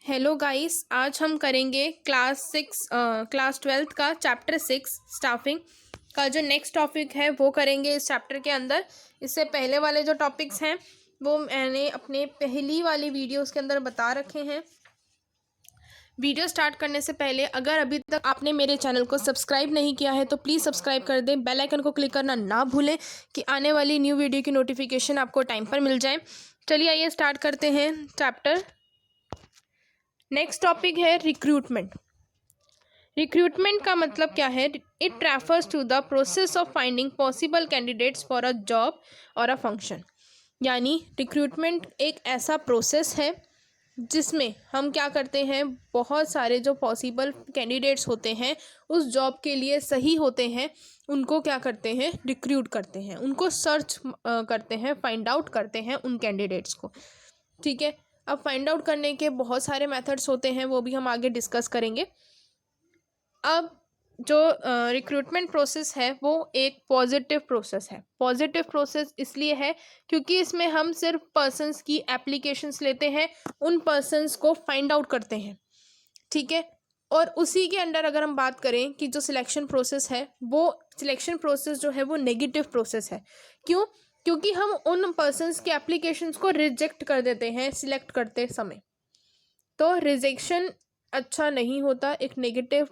Hello guys, आज हम करेंगे क्लास 12th का चैप्टर 6 स्टाफिंग का जो नेक्स्ट टॉपिक है वो करेंगे इस चैप्टर के अंदर। इससे पहले वाले जो टॉपिक्स हैं वो मैंने अपने पहली वाली वीडियोस के अंदर बता रखे हैं। वीडियो स्टार्ट करने से पहले अगर अभी तक आपने मेरे चैनल को सब्सक्राइब नहीं किया है तो प्लीज़ सब्सक्राइब कर दें, बेल आइकन को क्लिक करना ना भूलें कि आने वाली न्यू वीडियो की नोटिफिकेशन आपको टाइम पर मिल जाए। चलिए आइए स्टार्ट करते हैं चैप्टर। नेक्स्ट टॉपिक है रिक्रूटमेंट। रिक्रूटमेंट का मतलब क्या है? It refers to the process of finding possible candidates for a job और अ फंक्शन। यानी रिक्रूटमेंट एक ऐसा प्रोसेस है जिसमें हम क्या करते हैं, बहुत सारे जो पॉसिबल कैंडिडेट्स होते हैं उस जॉब के लिए सही होते हैं, उनको क्या करते हैं, रिक्रूट करते हैं, उनको सर्च करते हैं, फाइंड आउट करते हैं उन कैंडिडेट्स को। ठीक है, अब फाइंड आउट करने के बहुत सारे मेथड्स होते हैं, वो भी हम आगे डिस्कस करेंगे। अब जो रिक्रूटमेंट प्रोसेस है वो एक पॉजिटिव प्रोसेस है। पॉजिटिव प्रोसेस इसलिए है क्योंकि इसमें हम सिर्फ पर्सन्स की एप्लीकेशंस लेते हैं, उन पर्सन्स को फाइंड आउट करते हैं। ठीक है, और उसी के अंडर अगर हम बात करें कि जो सिलेक्शन प्रोसेस है, वो सिलेक्शन प्रोसेस जो है वो नेगेटिव प्रोसेस है। क्यों? क्योंकि हम उन पर्सन्स के एप्लीकेशंस को रिजेक्ट कर देते हैं सिलेक्ट करते समय। तो रिजेक्शन अच्छा नहीं होता, एक नेगेटिव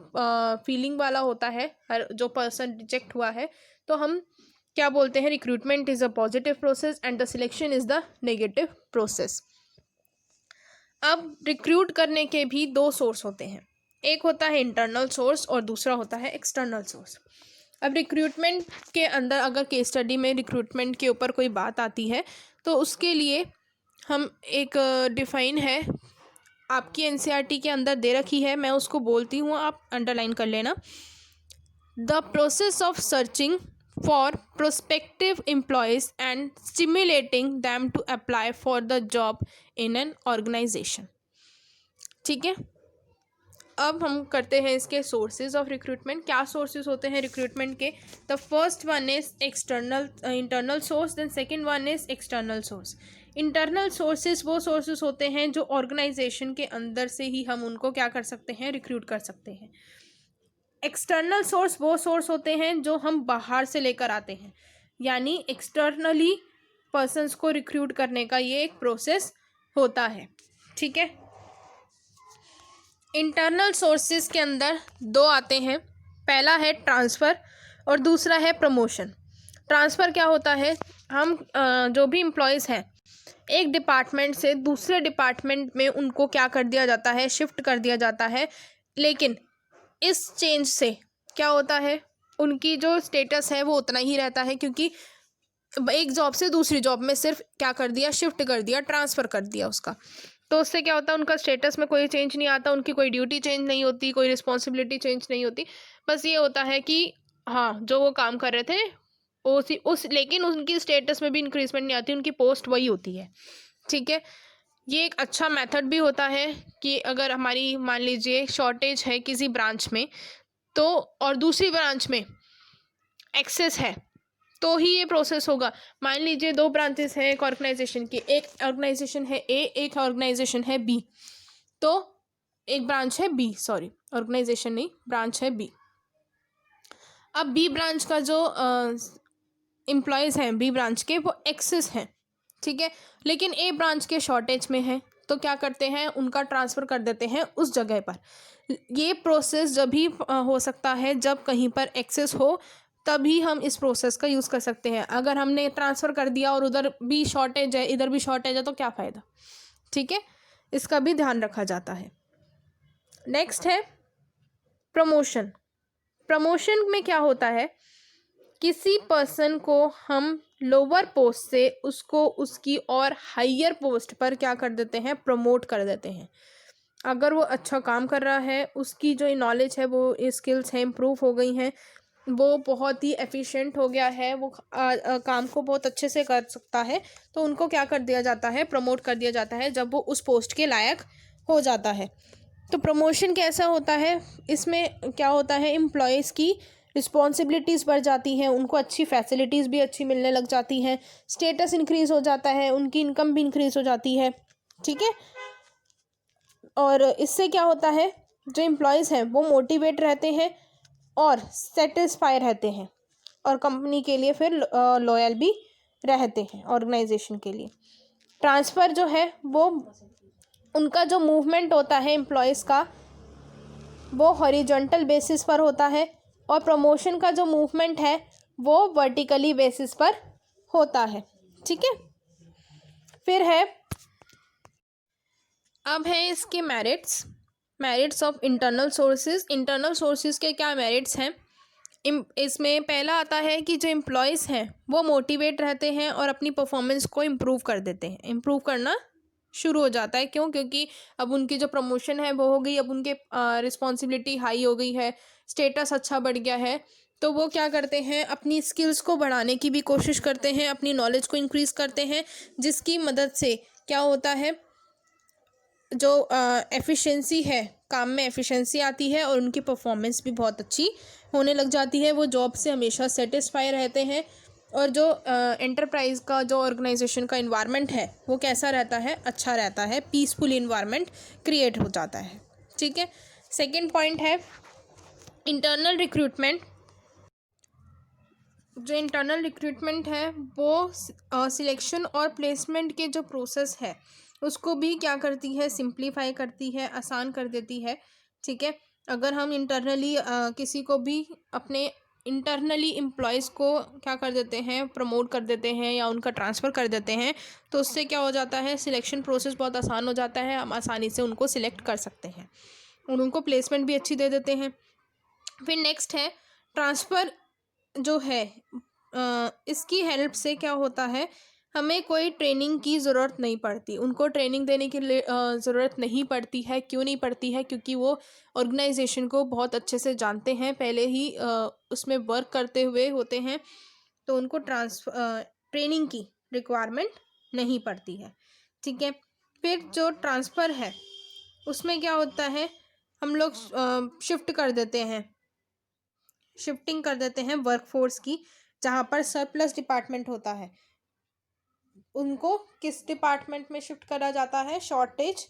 फीलिंग वाला होता है हर जो पर्सन रिजेक्ट हुआ है। तो हम क्या बोलते हैं, recruitment is a positive process and the selection is the negative process. अब रिक्रूट करने के भी दो सोर्स होते हैं, एक होता है इंटरनल सोर्स और दूसरा होता है एक्सटर्नल सोर्स। अब रिक्रूटमेंट के अंदर अगर केस स्टडी में रिक्रूटमेंट के ऊपर कोई बात आती है तो उसके लिए हम एक डिफाइन है, आपकी एनसीईआरटी के अंदर दे रखी है, मैं उसको बोलती हूँ, आप अंडरलाइन कर लेना। The process of searching for prospective employees and stimulating them to apply for the job in an organisation. ठीक है, अब हम करते हैं इसके सोर्सेज ऑफ रिक्रूटमेंट। क्या सोर्सेज होते हैं रिक्रूटमेंट के? The first one is internal source, then second one is external source. Internal sources वो सोर्सेज होते हैं जो ऑर्गेनाइजेशन के अंदर से ही हम उनको क्या कर सकते हैं, रिक्रूट कर सकते हैं। एक्सटर्नल सोर्स वो सोर्स होते हैं जो हम बाहर से लेकर आते हैं, यानी एक्सटर्नली पर्सन्स को रिक्रूट करने का ये एक प्रोसेस होता है। ठीक है, इंटरनल सोर्सेज के अंदर दो आते हैं, पहला है ट्रांसफ़र और दूसरा है प्रमोशन। ट्रांसफ़र क्या होता है, हम जो भी एम्प्लॉयज़ हैं एक डिपार्टमेंट से दूसरे डिपार्टमेंट में उनको क्या कर दिया जाता है, शिफ्ट कर दिया जाता है। लेकिन इस चेंज से क्या होता है, उनकी जो स्टेटस है वो उतना ही रहता है, क्योंकि एक जॉब से दूसरी जॉब में सिर्फ क्या कर दिया, शिफ्ट कर दिया, ट्रांसफ़र कर दिया उसका। तो उससे क्या होता है, उनका स्टेटस में कोई चेंज नहीं आता, उनकी कोई ड्यूटी चेंज नहीं होती, कोई रिस्पॉन्सिबिलिटी चेंज नहीं होती। बस ये होता है कि हाँ, जो वो काम कर रहे थे लेकिन उनकी स्टेटस में भी इंक्रीजमेंट नहीं आती, उनकी पोस्ट वही होती है। ठीक है, ये एक अच्छा मेथड भी होता है कि अगर हमारी मान लीजिए शॉर्टेज है किसी ब्रांच में, तो और दूसरी ब्रांच में एक्सेस है, तो ही ये प्रोसेस होगा। मान लीजिए दो ब्रांचेस हैं एक ऑर्गेनाइजेशन की, एक ऑर्गेनाइजेशन है ए, एक ऑर्गेनाइजेशन है बी। तो एक ब्रांच है बी, सॉरी ऑर्गेनाइजेशन नहीं, ब्रांच है बी। अब बी ब्रांच का जो एम्प्लॉयज़ हैं बी ब्रांच के, वो एक्सेस हैं। ठीक है, लेकिन ए ब्रांच के शॉर्टेज में है, तो क्या करते हैं, उनका ट्रांसफ़र कर देते हैं उस जगह पर। ये प्रोसेस जब भी हो सकता है जब कहीं पर एक्सेस हो, तभी हम इस प्रोसेस का यूज़ कर सकते हैं। अगर हमने ट्रांसफ़र कर दिया और उधर भी शॉर्टेज है इधर भी शॉर्टेज है तो क्या फ़ायदा। ठीक है, इसका भी ध्यान रखा जाता है। नेक्स्ट है प्रमोशन। प्रमोशन में क्या होता है, किसी पर्सन को हम लोअर पोस्ट से उसको उसकी और हायर पोस्ट पर क्या कर देते हैं, प्रमोट कर देते हैं। अगर वो अच्छा काम कर रहा है, उसकी जो नॉलेज है, वो स्किल्स हैं इम्प्रूव हो गई हैं, वो बहुत ही एफिशिएंट हो गया है, वो काम को बहुत अच्छे से कर सकता है, तो उनको क्या कर दिया जाता है, प्रमोट कर दिया जाता है जब वो उस पोस्ट के लायक हो जाता है। तो प्रमोशन कैसा होता है, इसमें क्या होता है, एम्प्लॉयज़ की रिस्पॉन्सिबिलिटीज़ बढ़ जाती हैं, उनको अच्छी फैसिलिटीज़ भी अच्छी मिलने लग जाती हैं, स्टेटस इंक्रीज़ हो जाता है, उनकी इनकम भी इंक्रीज़ हो जाती है। ठीक है, और इससे क्या होता है, जो एम्प्लॉयज़ हैं वो मोटिवेट रहते हैं और सेटिस्फाई रहते हैं और कंपनी के लिए फिर लॉयल भी रहते हैं ऑर्गेनाइजेशन के लिए। ट्रांसफ़र जो है वो उनका जो मूवमेंट होता है एम्प्लॉयज़ का वो हॉरिजॉन्टल बेसिस पर होता है और प्रमोशन का जो मूवमेंट है वो वर्टिकली बेसिस पर होता है। ठीक है, फिर है, अब है इसके merits of internal sources. Internal sources के क्या मेरिट्स हैं, इसमें पहला आता है कि जो एम्प्लॉयज़ हैं वो मोटिवेट रहते हैं और अपनी परफॉर्मेंस को इम्प्रूव कर देते हैं, इम्प्रूव करना शुरू हो जाता है। क्यों? क्योंकि अब उनकी जो प्रमोशन है वो हो गई, अब उनके रिस्पॉन्सिबिलिटी हाई हो गई है, स्टेटस अच्छा बढ़ गया है, तो वो क्या करते हैं, अपनी स्किल्स को बढ़ाने की भी कोशिश करते हैं, अपनी नॉलेज को इंक्रीज़ करते हैं, जिसकी मदद से क्या होता है, जो एफिशिएंसी है, काम में एफिशिएंसी आती है और उनकी परफॉर्मेंस भी बहुत अच्छी होने लग जाती है। वो जॉब से हमेशा सेटिस्फाई रहते हैं और जो एंटरप्राइज का, जो ऑर्गेनाइजेशन का इन्वायरमेंट है वो कैसा रहता है, अच्छा रहता है, पीसफुल इन्वायरमेंट क्रिएट हो जाता है। ठीक है, सेकेंड पॉइंट है इंटरनल रिक्रूटमेंट। जो इंटरनल रिक्रूटमेंट है वो सिलेक्शन और प्लेसमेंट के जो प्रोसेस है उसको भी क्या करती है, सिंप्लीफाई करती है, आसान कर देती है। ठीक है, अगर हम इंटरनली किसी को भी अपने इंटरनली एम्प्लॉयज़ को क्या कर देते हैं, प्रमोट कर देते हैं या उनका ट्रांसफ़र कर देते हैं, तो उससे क्या हो जाता है, सिलेक्शन प्रोसेस बहुत आसान हो जाता है, हम आसानी से उनको सिलेक्ट कर सकते हैं और उनको प्लेसमेंट भी अच्छी दे देते हैं। फिर नेक्स्ट है ट्रांसफ़र जो है, इसकी हेल्प से क्या होता है, हमें कोई ट्रेनिंग की ज़रूरत नहीं पड़ती, उनको ट्रेनिंग देने की ज़रूरत नहीं पड़ती है। क्यों नहीं पड़ती है? क्योंकि वो ऑर्गेनाइजेशन को बहुत अच्छे से जानते हैं, पहले ही उसमें वर्क करते हुए होते हैं, तो उनको ट्रेनिंग की रिक्वायरमेंट नहीं पड़ती है। ठीक है, फिर जो ट्रांसफ़र है उसमें क्या होता है, हम लोग शिफ्टिंग कर देते हैं वर्कफोर्स की। जहाँ पर सरप्लस डिपार्टमेंट होता है उनको किस डिपार्टमेंट में शिफ्ट करा जाता है, शॉर्टेज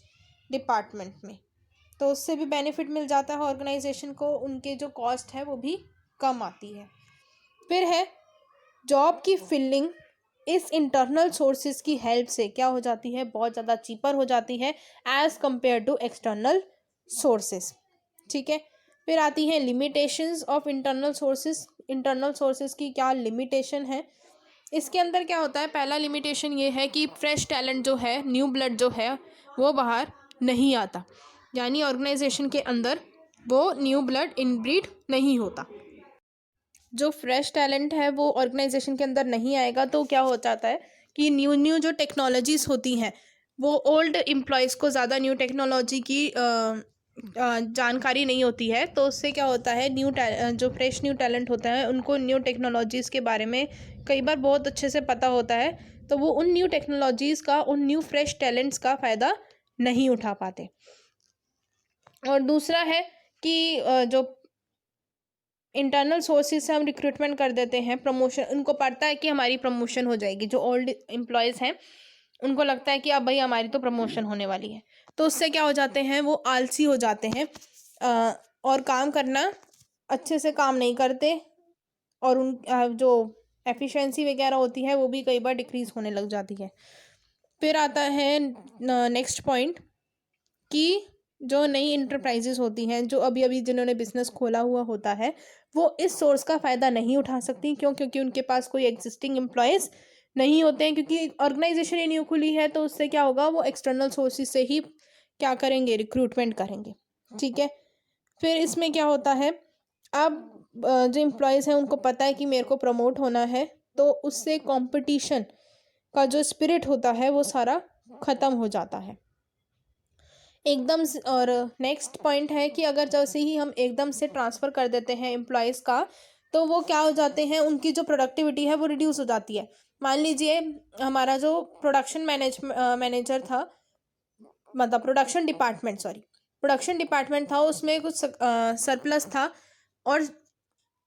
डिपार्टमेंट में, तो उससे भी बेनिफिट मिल जाता है ऑर्गेनाइजेशन को, उनके जो कॉस्ट है वो भी कम आती है। फिर है जॉब की फिलिंग, इस इंटरनल सोर्सेज की हेल्प से क्या हो जाती है, बहुत ज़्यादा चीपर हो जाती है as compare to external sources. ठीक है, फिर आती है limitations of internal sources. Internal sources की क्या लिमिटेशन है, इसके अंदर क्या होता है, पहला लिमिटेशन ये है कि फ्रेश टैलेंट जो है, न्यू ब्लड जो है वो बाहर नहीं आता, यानी ऑर्गेनाइजेशन के अंदर वो न्यू ब्लड इनब्रीड नहीं होता। जो फ्रेश टैलेंट है वो ऑर्गेनाइजेशन के अंदर नहीं आएगा, तो क्या हो जाता है कि न्यू जो टेक्नोलॉजीज़ होती हैं वो ओल्ड एम्प्लॉयज़ को ज़्यादा न्यू टेक्नोलॉजी की जानकारी नहीं होती है, तो उससे क्या होता है, जो फ्रेश न्यू टैलेंट होता है उनको न्यू टेक्नोलॉजीज़ के बारे में कई बार बहुत अच्छे से पता होता है, तो वो उन न्यू टेक्नोलॉजीज़ का, उन न्यू फ्रेश टैलेंट्स का फ़ायदा नहीं उठा पाते। और दूसरा है कि जो इंटरनल सोर्सेज से हम रिक्रूटमेंट कर देते हैं, प्रमोशन, उनको पता है कि हमारी प्रमोशन हो जाएगी, जो ओल्ड एम्प्लॉयज़ हैं उनको लगता है कि अब भाई हमारी तो प्रमोशन होने वाली है, तो उससे क्या हो जाते हैं, वो आलसी हो जाते हैं और काम करना अच्छे से काम नहीं करते और उन जो एफिशिएंसी वगैरह होती है वो भी कई बार डिक्रीज़ होने लग जाती है। फिर आता है नेक्स्ट पॉइंट कि जो नई इंटरप्राइजेज़ होती हैं, जो अभी अभी जिन्होंने बिज़नेस खोला हुआ होता है, वो इस सोर्स का फ़ायदा नहीं उठा सकती। क्यों? क्योंकि उनके पास कोई एग्जिस्टिंग एम्प्लॉयज़ नहीं होते हैं, क्योंकि ऑर्गेनाइजेशन ही न्यू खुली है, तो उससे क्या होगा, वो एक्सटर्नल सोर्सेज से ही क्या करेंगे, रिक्रूटमेंट करेंगे। ठीक है, फिर इसमें क्या होता है, अब जो एम्प्लॉयज़ हैं उनको पता है कि मेरे को प्रमोट होना है, तो उससे कंपटीशन का जो स्पिरिट होता है वो सारा ख़त्म हो जाता है एकदम से। और नेक्स्ट पॉइंट है कि अगर जैसे ही हम एकदम से ट्रांसफ़र कर देते हैं एम्प्लॉयज़ का, तो वो क्या हो जाते हैं, उनकी जो प्रोडक्टिविटी है वो रिड्यूस हो जाती है। मान लीजिए हमारा जो प्रोडक्शन मैनेजर था, मतलब प्रोडक्शन डिपार्टमेंट था, उसमें कुछ सरप्लस था और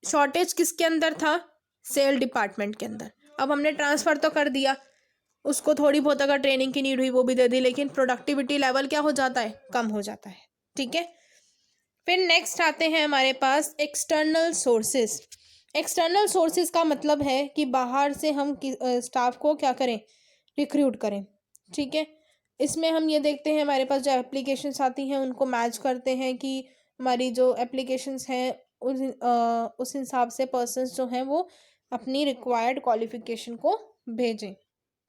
शॉर्टेज किसके अंदर था, सेल डिपार्टमेंट के अंदर। अब हमने ट्रांसफ़र तो कर दिया, उसको थोड़ी बहुत अगर ट्रेनिंग की नीड हुई वो भी दे दी, लेकिन प्रोडक्टिविटी लेवल क्या हो जाता है, कम हो जाता है। ठीक है, फिर नेक्स्ट आते हैं हमारे पास एक्सटर्नल सोर्सेज। एक्सटर्नल सोर्सेज का मतलब है कि बाहर से हम स्टाफ को क्या करें, रिक्रूट करें। ठीक है, इसमें हम ये देखते हैं हमारे पास जो एप्लीकेशंस आती हैं उनको मैच करते हैं कि हमारी जो एप्लीकेशंस हैं उस हिसाब से पर्सन्स जो हैं वो अपनी रिक्वायर्ड क्वालिफिकेशन को भेजें।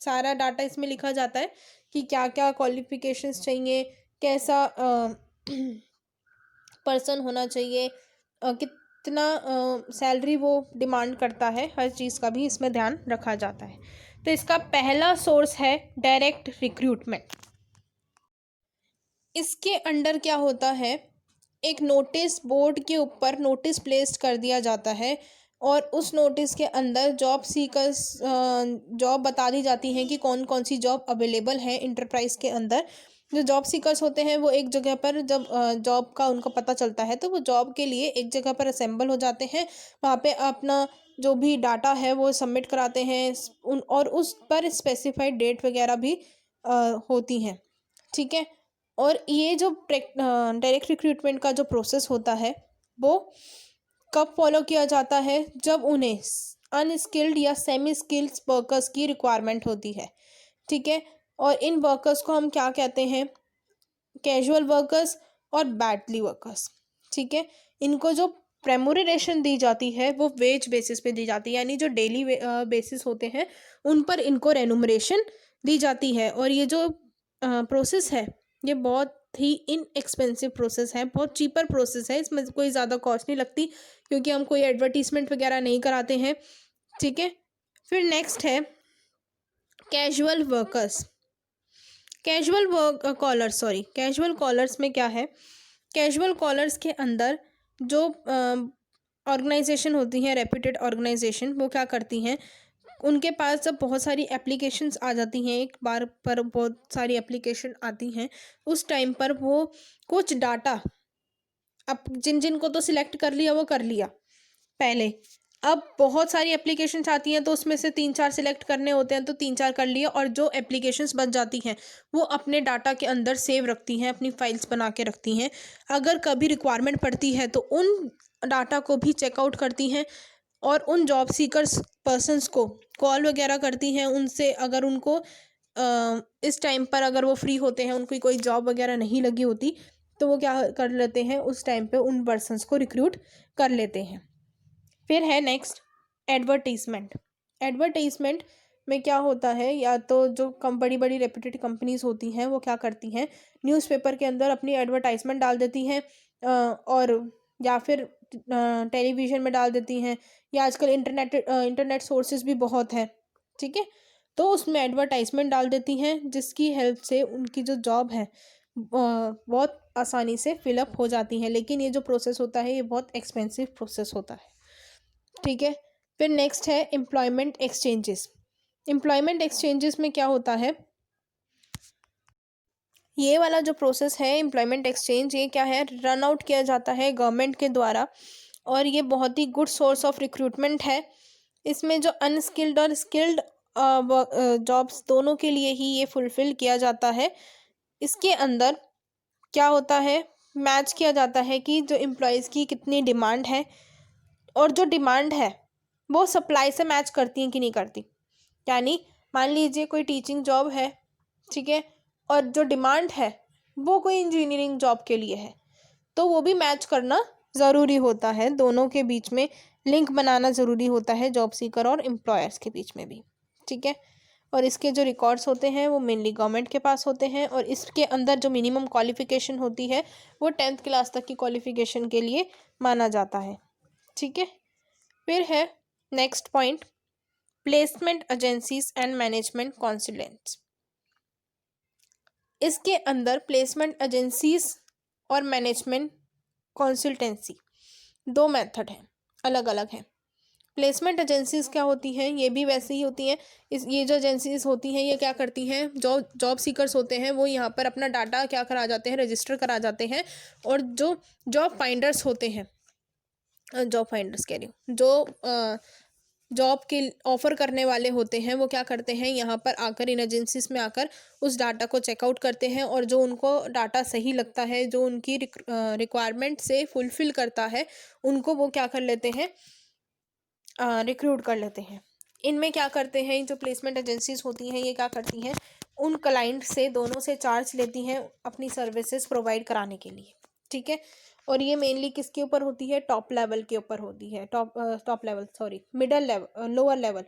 सारा डाटा इसमें लिखा जाता है कि क्या क्या क्वालिफिकेशंस चाहिए, कैसा पर्सन होना चाहिए, कितना सैलरी वो डिमांड करता है, हर चीज़ का भी इसमें ध्यान रखा जाता है। तो इसका पहला सोर्स है डायरेक्ट रिक्रूटमेंट। इसके अंडर क्या होता है, एक नोटिस बोर्ड के ऊपर नोटिस प्लेस कर दिया जाता है और उस नोटिस के अंदर जॉब सीकर्स जॉब बता दी जाती हैं कि कौन कौन सी जॉब अवेलेबल है इंटरप्राइज के अंदर। जो जॉब सीकर्स होते हैं वो एक जगह पर जब जॉब का उनको पता चलता है तो वो जॉब के लिए एक जगह पर असेंबल हो जाते हैं, वहाँ पे अपना जो भी डाटा है वो सबमिट कराते हैं और उस पर स्पेसिफाइड डेट वगैरह भी होती हैं। ठीक है, और ये जो डायरेक्ट रिक्रूटमेंट का जो प्रोसेस होता है वो कब फॉलो किया जाता है, जब उन्हें अनस्किल्ड या सेमी स्किल्ड वर्कर्स की रिक्वायरमेंट होती है। ठीक है, और इन वर्कर्स को हम क्या कहते हैं, कैजुअल वर्कर्स और बैडली वर्कर्स। ठीक है, इनको जो रेम्यूनरेशन दी जाती है वो वेज बेसिस पे दी जाती है, यानी जो डेली बेसिस होते हैं उन पर इनको रेम्यूनरेशन दी जाती है। और ये जो प्रोसेस है ये बहुत ही इनएक्सपेंसिव प्रोसेस है, बहुत चीपर प्रोसेस है, इसमें कोई ज़्यादा कॉस्ट नहीं लगती क्योंकि हम कोई एडवर्टीजमेंट वगैरह नहीं कराते हैं। ठीक है, फिर नेक्स्ट है कैजुअल वर्कर्स। कैजुअल कॉलर्स में क्या है, कैजुअल कॉलर्स के अंदर जो ऑर्गेनाइजेशन होती हैं, रेप्यूटेड ऑर्गेनाइजेशन, वो क्या करती हैं, उनके पास जब बहुत सारी एप्लीकेशंस आ जाती हैं, एक बार पर बहुत सारी एप्लीकेशन आती हैं, उस टाइम पर वो कुछ डाटा, अब जिन जिन को तो सिलेक्ट कर लिया वो कर लिया पहले, अब बहुत सारी एप्लीकेशंस आती हैं तो उसमें से 3-4 सिलेक्ट करने होते हैं तो 3-4 कर लिए, और जो एप्लीकेशंस बच जाती हैं वो अपने डाटा के अंदर सेव रखती हैं, अपनी फाइल्स बना के रखती हैं। अगर कभी रिक्वायरमेंट पड़ती है तो उन डाटा को भी चेकआउट करती हैं और उन जॉब सीकर्स पर्सन्स को कॉल वगैरह करती हैं, उनसे अगर उनको इस टाइम पर अगर वो फ्री होते हैं, उनकी कोई जॉब वगैरह नहीं लगी होती तो वो क्या कर लेते हैं, उस टाइम पे उन पर्सन्स को रिक्रूट कर लेते हैं। फिर है नेक्स्ट एडवर्टीजमेंट। एडवर्टीजमेंट में क्या होता है, या तो जो बड़ी बड़ी रेप्यूटेड कंपनीज होती हैं वो क्या करती हैं, न्यूज़पेपर के अंदर अपनी एडवर्टाइजमेंट डाल देती हैं और या फिर टेलीविज़न में डाल देती हैं, या आजकल इंटरनेट सोर्सेज भी बहुत हैं। ठीक है, तो उसमें एडवर्टाइजमेंट डाल देती हैं जिसकी हेल्प से उनकी जो जॉब है बहुत आसानी से फिलअप हो जाती हैं, लेकिन ये जो प्रोसेस होता है ये बहुत एक्सपेंसिव प्रोसेस होता है। ठीक है, फिर नेक्स्ट है एम्प्लॉयमेंट एक्सचेंजेस। एम्प्लॉयमेंट एक्सचेंजेस में क्या होता है, ये वाला जो प्रोसेस है एम्प्लॉयमेंट एक्सचेंज, ये क्या है, रन आउट किया जाता है गवर्नमेंट के द्वारा और ये बहुत ही गुड सोर्स ऑफ रिक्रूटमेंट है। इसमें जो अनस्किल्ड और स्किल्ड जॉब्स दोनों के लिए ही ये फुलफिल किया जाता है। इसके अंदर क्या होता है, मैच किया जाता है कि जो एम्प्लॉयज़ की कितनी डिमांड है और जो डिमांड है वो सप्लाई से मैच करती हैं कि नहीं करती। यानी मान लीजिए कोई टीचिंग जॉब है, ठीक है, और जो डिमांड है वो कोई इंजीनियरिंग जॉब के लिए है, तो वो भी मैच करना ज़रूरी होता है, दोनों के बीच में लिंक बनाना ज़रूरी होता है, जॉब सीकर और एम्प्लॉयर्स के बीच में भी। ठीक है, और इसके जो रिकॉर्ड्स होते हैं वो मेनली गवर्नमेंट के पास होते हैं और इसके अंदर जो मिनिमम क्वालिफ़िकेशन होती है वो 10th क्लास तक की क्वालिफ़िकेशन के लिए माना जाता है। ठीक है, फिर है next point placement agencies and management consultants. इसके अंदर प्लेसमेंट एजेंसीज और मैनेजमेंट कंसल्टेंसी दो मेथड हैं, अलग अलग हैं। प्लेसमेंट एजेंसीज क्या होती हैं, ये भी वैसे ही होती हैं। ये जो एजेंसीज होती हैं ये क्या करती हैं, जॉब सीकर्स होते हैं वो यहाँ पर अपना डाटा क्या करा जाते हैं, रजिस्टर करा जाते हैं, और जो जॉब फाइंडर्स होते हैं, जॉब फाइंडर्स कह रही हूँ, जो जॉब के ऑफ़र करने वाले होते हैं वो क्या करते हैं, यहाँ पर आकर इन एजेंसीज़ में आकर उस डाटा को चेकआउट करते हैं और जो उनको डाटा सही लगता है, जो उनकी रिक्वायरमेंट से फुलफ़िल करता है, उनको वो क्या कर लेते हैं, रिक्रूट कर लेते हैं। इनमें क्या करते हैं, जो प्लेसमेंट एजेंसीज़ होती हैं ये क्या करती हैं, उन क्लाइंट से दोनों से चार्ज लेती हैं अपनी सर्विसेज प्रोवाइड कराने के लिए, ठीक है। और ये मेनली किसके ऊपर होती है, टॉप लेवल के ऊपर होती है, top level sorry middle level, lower level.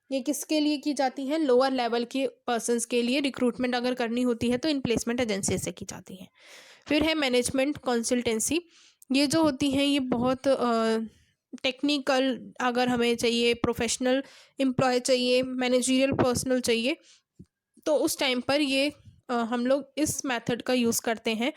ये किसके लिए की जाती है, लोअर लेवल के पर्सनस के लिए रिक्रूटमेंट अगर करनी होती है तो इन प्लेसमेंट एजेंसी से की जाती है। फिर है मैनेजमेंट कंसल्टेंसी। ये जो होती हैं ये बहुत टेक्निकल, अगर हमें चाहिए प्रोफेशनल एम्प्लॉय चाहिए, मैनेजरियल पर्सनल चाहिए, तो उस टाइम पर ये हम लोग इस मेथड का यूज़ करते हैं।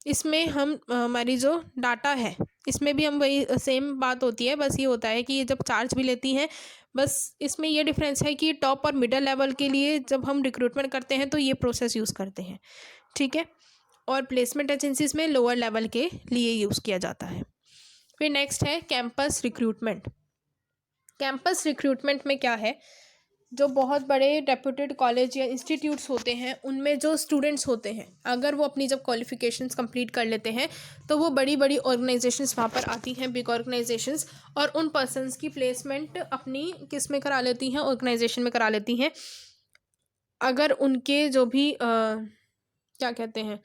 इसमें हम हमारी जो डाटा है इसमें भी हम वही सेम बात होती है, बस ये होता है कि ये जब चार्ज भी लेती हैं, बस इसमें ये डिफरेंस है कि टॉप और मिडल लेवल के लिए जब हम रिक्रूटमेंट करते हैं तो ये प्रोसेस यूज़ करते हैं, ठीक है। और प्लेसमेंट एजेंसीज में लोअर लेवल के लिए यूज़ किया जाता है। फिर नेक्स्ट है कैंपस रिक्रूटमेंट। कैंपस रिक्रूटमेंट में क्या है, जो बहुत बड़े रेप्यूटेड कॉलेज या इंस्टीट्यूट्स होते हैं उनमें जो स्टूडेंट्स होते हैं, अगर वो अपनी जब क्वालिफ़िकेशंस कंप्लीट कर लेते हैं तो वो बड़ी बड़ी ऑर्गेनाइजेशंस वहाँ पर आती हैं, बिग ऑर्गेनाइजेशंस, और उन पर्सनस की प्लेसमेंट अपनी किस में करा लेती हैं, ऑर्गेनाइजेशन में करा लेती हैं, अगर उनके जो भी क्या कहते हैं,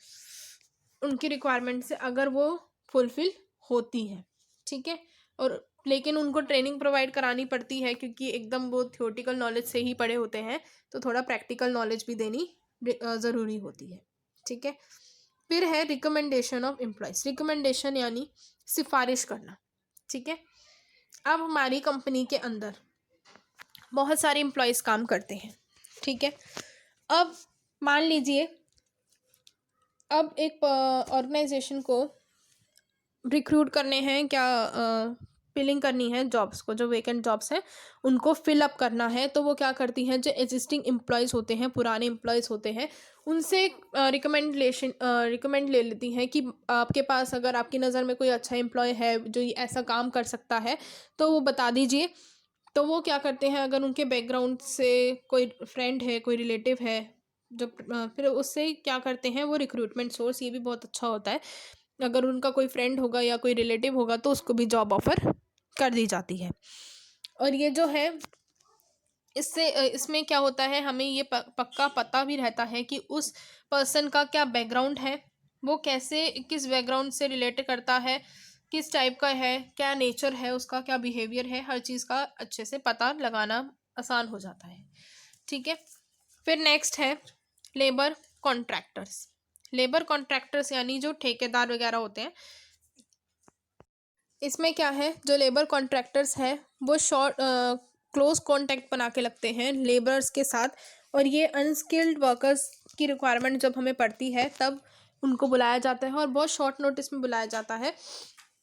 उनकी रिक्वायरमेंट से अगर वो फुलफ़िल होती है, ठीक है। और लेकिन उनको ट्रेनिंग प्रोवाइड करानी पड़ती है क्योंकि एकदम वो थियोरेटिकल नॉलेज से ही पढ़े होते हैं, तो थोड़ा प्रैक्टिकल नॉलेज भी देनी ज़रूरी होती है, ठीक है। फिर है रिकमेंडेशन ऑफ एम्प्लॉयज़। रिकमेंडेशन यानी सिफारिश करना, ठीक है। अब हमारी कंपनी के अंदर बहुत सारे एम्प्लॉयज़ काम करते हैं, ठीक है। अब मान लीजिए, अब एक ऑर्गेनाइजेशन को रिक्रूट करने हैं, क्या फिलिंग करनी है जॉब्स को, जो वेकेंट जॉब्स हैं उनको फिलअप करना है, तो वो क्या करती हैं, जो एग्जिस्टिंग एम्प्लॉयज़ होते हैं, पुराने एम्प्लॉयज़ होते हैं, उनसे रिकमेंड ले लेती हैं कि आपके पास अगर आपकी नज़र में कोई अच्छा एम्प्लॉय है जो ये ऐसा काम कर सकता है तो वो बता दीजिए। तो वो क्या करते हैं, अगर उनके बैकग्राउंड से कोई फ्रेंड है, कोई रिलेटिव है, जो फिर उससे क्या करते हैं, वो रिक्रूटमेंट सोर्स ये भी बहुत अच्छा होता है, अगर उनका कोई फ्रेंड होगा या कोई रिलेटिव होगा तो उसको भी जॉब ऑफ़र कर दी जाती है। और ये जो है इससे इसमें क्या होता है, हमें ये पक्का पता भी रहता है कि उस पर्सन का क्या बैकग्राउंड है, वो कैसे किस बैकग्राउंड से रिलेट करता है, किस टाइप का है, क्या नेचर है उसका, क्या बिहेवियर है, हर चीज़ का अच्छे से पता लगाना आसान हो जाता है, ठीक है। फिर नेक्स्ट है लेबर कॉन्ट्रैक्टर्स। लेबर कॉन्ट्रैक्टर्स यानी जो ठेकेदार वगैरह होते हैं, इसमें क्या है, जो लेबर कॉन्ट्रैक्टर्स हैं वो क्लोज कॉन्टैक्ट बना के लगते हैं लेबर्स के साथ, और ये अनस्किल्ड वर्कर्स की रिक्वायरमेंट जब हमें पड़ती है तब उनको बुलाया जाता है और बहुत शॉर्ट नोटिस में बुलाया जाता है।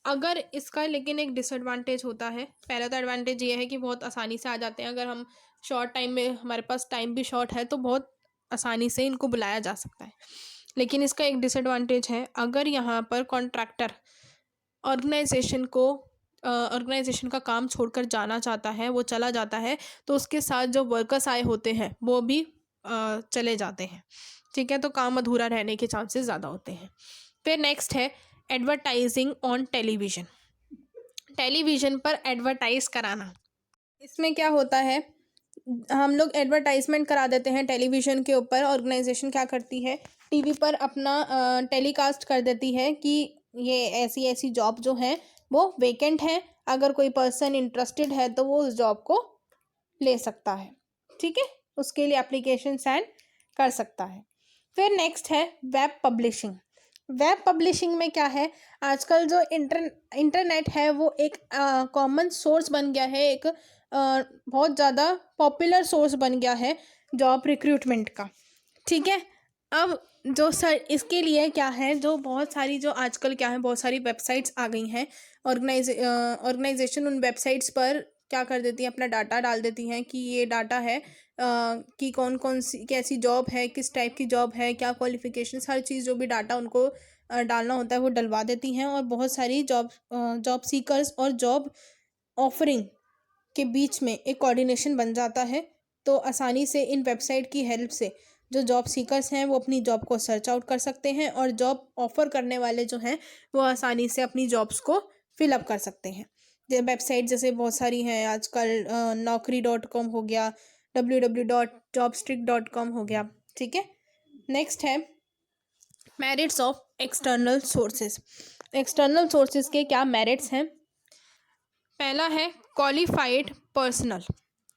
अगर इसका लेकिन एक डिसएडवांटेज होता है, पहला तो एडवांटेज ये है कि बहुत आसानी से आ जाते हैं, अगर हम शॉर्ट टाइम में, हमारे पास टाइम भी शॉर्ट है तो बहुत आसानी से इनको बुलाया जा सकता है। लेकिन इसका एक डिसएडवांटेज है, अगर यहाँ पर कॉन्ट्रैक्टर ऑर्गेनाइजेशन का काम छोड़कर जाना चाहता है, वो चला जाता है, तो उसके साथ जो वर्कर्स आए होते हैं वो भी चले जाते हैं, ठीक है। तो काम अधूरा रहने के चांसेस ज़्यादा होते हैं। फिर नेक्स्ट है एडवर्टाइजिंग ऑन टेलीविज़न। टेलीविज़न पर एडवर्टाइज कराना। इसमें क्या होता है, हम लोग एडवर्टाइजमेंट करा देते हैं टेलीविज़न के ऊपर, ऑर्गेनाइजेशन क्या करती है, टीवी पर अपना टेलीकास्ट कर देती है कि ये ऐसी ऐसी जॉब जो है वो वेकेंट है, अगर कोई पर्सन इंटरेस्टेड है तो वो उस जॉब को ले सकता है, ठीक है, उसके लिए एप्लीकेशन सेंड कर सकता है। फिर नेक्स्ट है वेब पब्लिशिंग। वेब पब्लिशिंग में क्या है, आजकल जो इंटरनेट है वो एक कॉमन सोर्स बन गया है, एक बहुत ज़्यादा पॉपुलर सोर्स बन गया है जॉब रिक्रूटमेंट का, ठीक है। अब जो सर इसके लिए क्या है, जो बहुत सारी जो आजकल क्या है, बहुत सारी वेबसाइट्स आ गई हैं, ऑर्गेनाइजेशन उन वेबसाइट्स पर क्या कर देती हैं, अपना डाटा डाल देती हैं कि ये डाटा है कि कौन कौन सी कैसी जॉब है, किस टाइप की जॉब है, क्या क्वालिफिकेशंस, हर चीज़ जो भी डाटा उनको डालना होता है वो डलवा देती हैं, और बहुत सारी जॉब सीकर्स और जॉब ऑफरिंग के बीच में एक कोऑर्डिनेशन बन जाता है, तो आसानी से इन वेबसाइट की हेल्प से जो जॉब सीकर्स हैं वो अपनी जॉब को सर्च आउट कर सकते हैं और जॉब ऑफ़र करने वाले जो हैं वो आसानी से अपनी जॉब्स को फिलअप कर सकते हैं। वेबसाइट जैसे बहुत सारी हैं आजकल, naukri.com हो गया, www.jobstreak.com हो गया, ठीक है। नेक्स्ट है merits of external sources. External sources के क्या मेरिट्स हैं? पहला है क्वालिफाइड पर्सनल,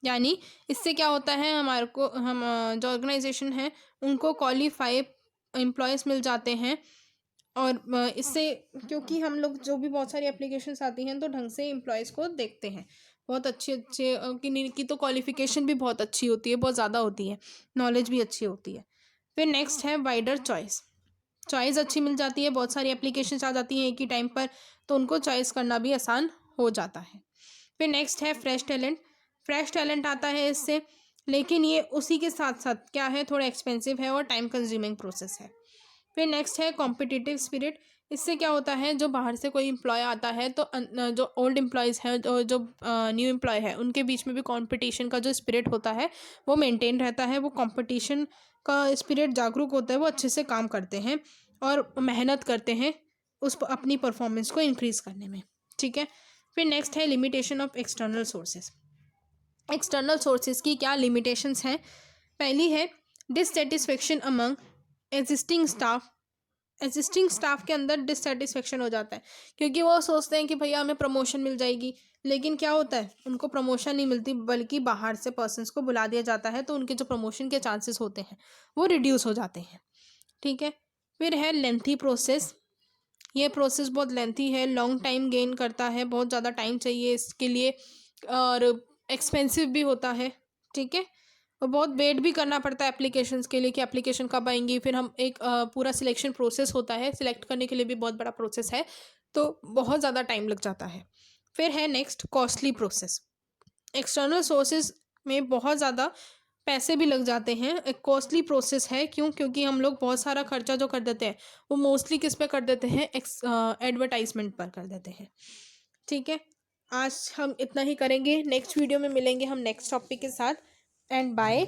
यानी इससे क्या होता है, हमारे को जो ऑर्गेनाइजेशन है उनको क्वालिफाइड एम्प्लॉयज़ मिल जाते हैं। और इससे क्योंकि हम लोग जो भी बहुत सारी एप्लीकेशंस आती हैं तो ढंग से एम्प्लॉयज़ को देखते हैं, बहुत अच्छे अच्छे की तो क्वालिफिकेशन भी बहुत अच्छी होती है, बहुत ज़्यादा होती है, नॉलेज भी अच्छी होती है। फिर नेक्स्ट है वाइडर चॉइस। चॉइस अच्छी मिल जाती है, बहुत सारी एप्लीकेशंस आ जाती हैं एक ही टाइम पर, तो उनको चॉइस करना भी आसान हो जाता है। फिर नेक्स्ट है फ्रेश टैलेंट। फ्रेश टैलेंट आता है इससे, लेकिन ये उसी के साथ साथ क्या है, थोड़ा एक्सपेंसिव है और टाइम कंज्यूमिंग प्रोसेस है। फिर नेक्स्ट है कॉम्पिटिटिव स्पिरिट। इससे क्या होता है, जो बाहर से कोई एम्प्लॉय आता है तो जो ओल्ड एम्प्लॉयज़ हैं और जो न्यू एम्प्लॉय है उनके बीच में भी कंपटीशन का जो स्पिरिट होता है वो मेंटेन रहता है, वो कंपटीशन का स्पिरिट जागरूक होता है, वो अच्छे से काम करते हैं और मेहनत करते हैं अपनी परफॉर्मेंस को इंक्रीज़ करने में, ठीक है। फिर नेक्स्ट है limitation of external sources. External sources की क्या लिमिटेशंस हैं? पहली है dissatisfaction among existing staff. Existing staff के अंदर डिससेटिस्फेक्शन हो जाता है, क्योंकि वो सोचते हैं कि भैया हमें प्रमोशन मिल जाएगी, लेकिन क्या होता है, उनको प्रमोशन नहीं मिलती बल्कि बाहर से पर्सन्स को बुला दिया जाता है, तो उनके जो प्रमोशन के चांसेस होते हैं वो रिड्यूस हो जाते हैं, ठीक है। फिर है लेंथी प्रोसेस। ये प्रोसेस बहुत लेंथी है, लॉन्ग टाइम गेन करता है, बहुत ज़्यादा टाइम चाहिए इसके लिए और एक्सपेंसिव भी होता है, ठीक है। और बहुत वेट भी करना पड़ता है एप्लीकेशंस के लिए कि एप्लीकेशन कब आएंगी। फिर हम एक पूरा सिलेक्शन प्रोसेस होता है, सिलेक्ट करने के लिए भी बहुत बड़ा प्रोसेस है, तो बहुत ज़्यादा टाइम लग जाता है। फिर है next costly process. External sources में बहुत ज़्यादा पैसे भी लग जाते हैं, एक कॉस्टली प्रोसेस है। क्यों? क्योंकि हम लोग बहुत सारा खर्चा जो कर देते हैं वो मोस्टली किस पे कर देते हैं, एडवर्टाइजमेंट पर कर देते हैं, ठीक है। आज हम इतना ही करेंगे, नेक्स्ट वीडियो में मिलेंगे हम नेक्स्ट टॉपिक के साथ, एंड बाय।